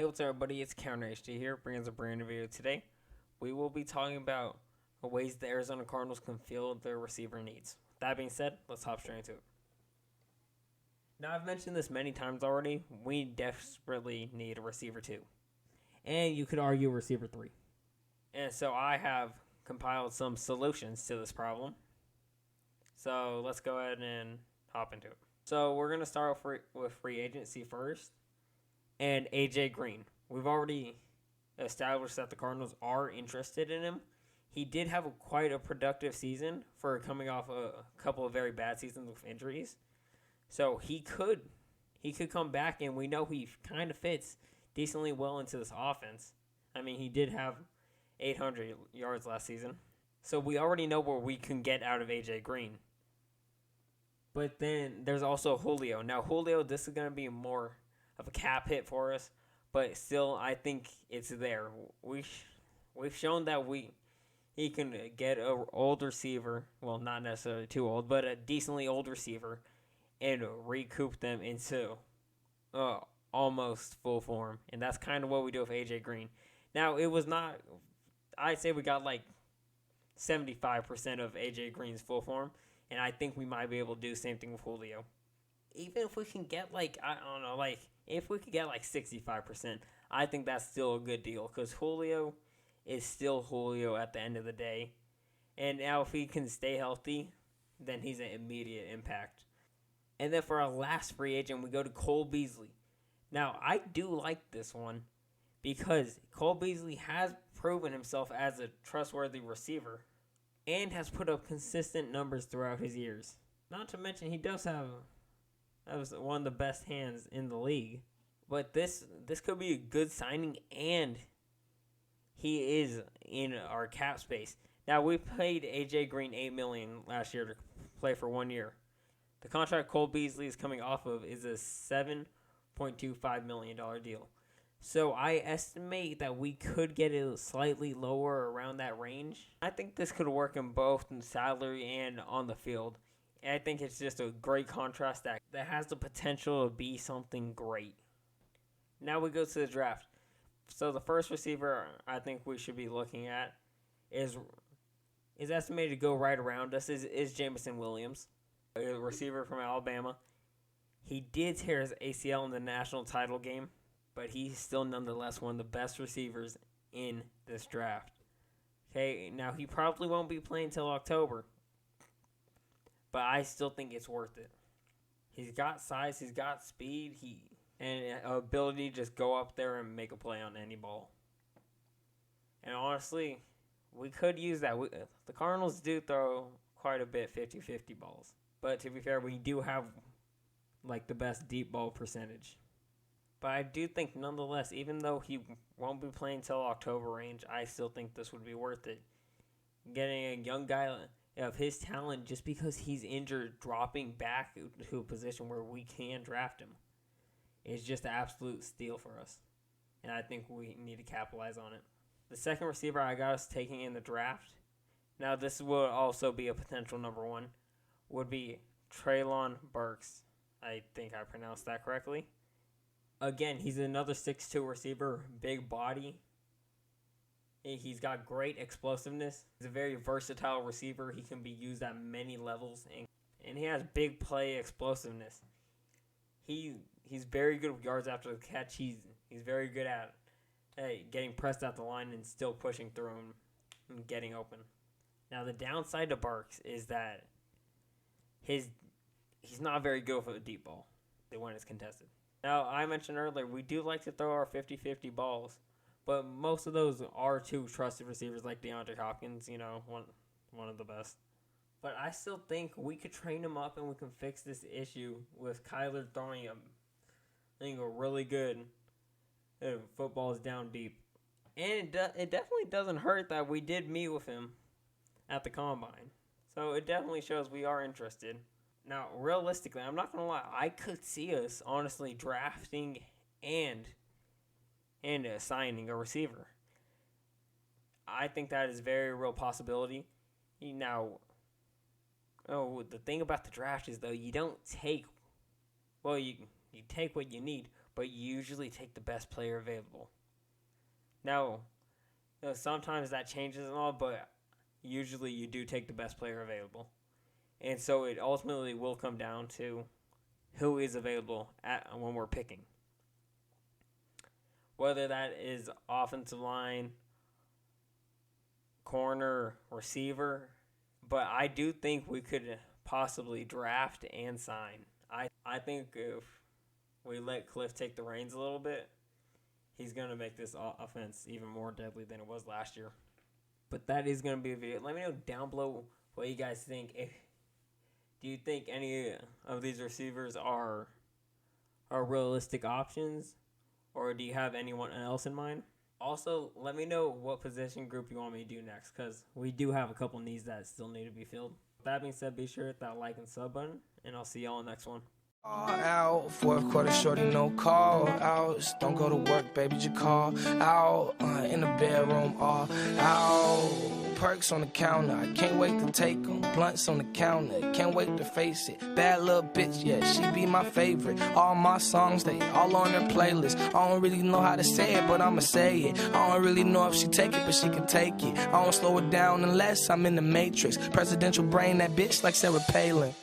Hey, what's up, everybody? It's Counter HD here, bringing us a brand new video today. We will be talking about the ways the Arizona Cardinals can fill their receiver needs. That being said, let's hop straight into it. Now, I've mentioned this many times already. We desperately need a receiver 2. And you could argue receiver 3. And so I have compiled some solutions to this problem. So let's go ahead and hop into it. So we're going to start with free agency first. And AJ Green. We've already established that the Cardinals are interested in him. He did have quite a productive season for coming off a couple of very bad seasons with injuries. So he could come back, and we know he kind of fits decently well into this offense. I mean, he did have 800 yards last season. So we already know where we can get out of AJ Green. But then there's also Julio. Now, Julio, this is going to be more of a cap hit for us, but still, I think it's there. We've shown that he can get an old receiver, well, not necessarily too old, but a decently old receiver, and recoup them into almost full form, and that's kind of what we do with AJ Green. Now, it was not. I'd say we got like 75% of AJ Green's full form, and I think we might be able to do the same thing with Julio. Even if we can get if we could get 65%, I think that's still a good deal because Julio is still Julio at the end of the day. And now if he can stay healthy, then he's an immediate impact. And then for our last free agent, we go to Cole Beasley. Now, I do like this one because Cole Beasley has proven himself as a trustworthy receiver and has put up consistent numbers throughout his years. Not to mention he does have one of the best hands in the league. But this could be a good signing, and he is in our cap space. Now, we paid AJ Green $8 million last year to play for 1 year. The contract Cole Beasley is coming off of is a $7.25 million deal. So I estimate that we could get it slightly lower around that range. I think this could work in both in salary and on the field. And I think it's just a great contrast that has the potential to be something great. Now we go to the draft. So the first receiver I think we should be looking at is estimated to go right around us is Jameson Williams, a receiver from Alabama. He did tear his ACL in the national title game, but he's still nonetheless one of the best receivers in this draft. Okay, now he probably won't be playing until October, but I still think it's worth it. He's got size, he's got speed, and ability to just go up there and make a play on any ball. And honestly, we could use that. The Cardinals do throw quite a bit 50-50 balls. But to be fair, we do have the best deep ball percentage. But I do think nonetheless, even though he won't be playing until October range, I still think this would be worth it. Getting a young guy of his talent just because he's injured, dropping back to a position where we can draft him is just an absolute steal for us. And I think we need to capitalize on it. The second receiver I got us taking in the draft, now this will also be a potential number one, would be Treylon Burks. I think I pronounced that correctly. Again, he's another 6'2 receiver, big body. He's got great explosiveness. He's a very versatile receiver. He can be used at many levels, and he has big play explosiveness. He's very good with yards after the catch. He's very good at getting pressed at the line and still pushing through and getting open. Now, the downside to Burks is that he's not very good with a deep ball when it's contested. Now, I mentioned earlier, we do like to throw our 50-50 balls, but most of those are to trusted receivers like DeAndre Hopkins, one of the best. But I still think we could train him up and we can fix this issue with Kyler throwing a really good footballs down deep. And it definitely doesn't hurt that we did meet with him at the Combine. So it definitely shows we are interested. Now, realistically, I'm not going to lie. I could see us honestly drafting and signing a receiver. I think that is a very real possibility. Now, the thing about the draft is, though, you don't take, you take what you need, but you usually take the best player available. Now, sometimes that changes and all, but usually you do take the best player available. And so it ultimately will come down to who is available when we're picking. Whether that is offensive line, corner, receiver. But I do think we could possibly draft and sign. I think if we let Cliff take the reins a little bit, he's going to make this offense even more deadly than it was last year. But that is going to be a video. Let me know down below what you guys think. Do you think any of these receivers are realistic options? Or do you have anyone else in mind? Also, let me know what position group you want me to do next, because we do have a couple needs that still need to be filled. With that being said, be sure to hit that like and sub button, and I'll see y'all in the next one. All out, fourth quarter shorty, no call outs. Don't go to work, baby, just call out. In the bedroom, all out. Perks on the counter, I can't wait to take them. Blunts on the counter, can't wait to face it. Bad little bitch, yeah, she be my favorite. All my songs, they all on her playlist. I don't really know how to say it, but I'ma say it. I don't really know if she take it, but she can take it. I don't slow it down unless I'm in the Matrix. Presidential brain, that bitch like Sarah Palin.